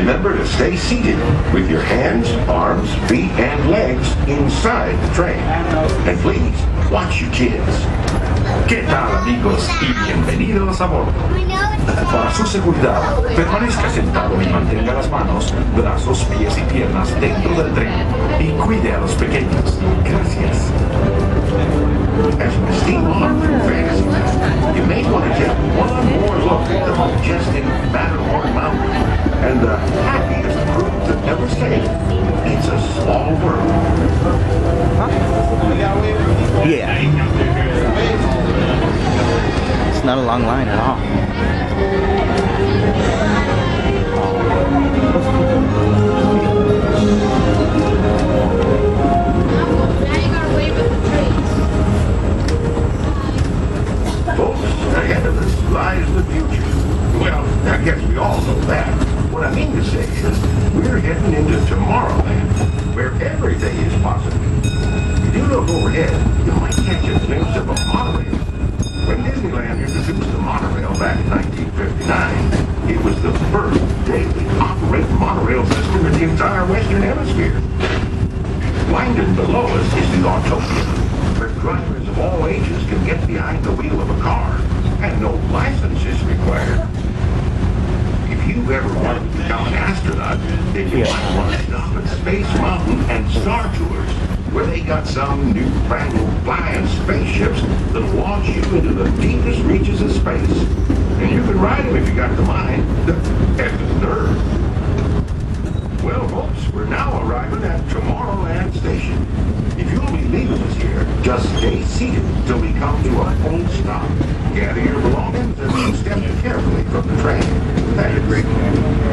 Remember to stay seated with your hands, arms, feet, and legs inside the train. And please, watch your kids. ¿Qué tal, amigos? Y bienvenidos a bordo. Para su seguridad, permanezca sentado y mantenga las manos, brazos, pies y piernas dentro del tren y cuide a los pequeños. Gracias. As we steam on through Fantasyland, you may want to take one more look at the majestic Matterhorn Mountain and the happiest crew that ever sailed. It's a small world. Yeah. It's not a long line at all. Folks, ahead of us lies the future. Well, I guess we all know that. What I mean to say is, we're heading into Tomorrowland, where everything is possible. If you look overhead, you might catch a glimpse of a monorail. When Disneyland introduced the monorail back in 1959, it was the first daily operating monorail system in the entire Western Hemisphere. Winding below us is the Autopia, where drivers of all ages can get behind the wheel of a car, and no license is required. If you've ever wanted to become an astronaut, then you might want to stop at Space Mountain and Star Tours, where they got some newfangled flying spaceships that'll launch you into the deepest reaches of space. And you can ride them if you got the mind, and the nerve. Well, folks, we're now arriving at Tomorrowland Station. If you'll be leaving us here, just stay seated till we come to a full stop. Gather your belongings and step carefully from the train. Thank you.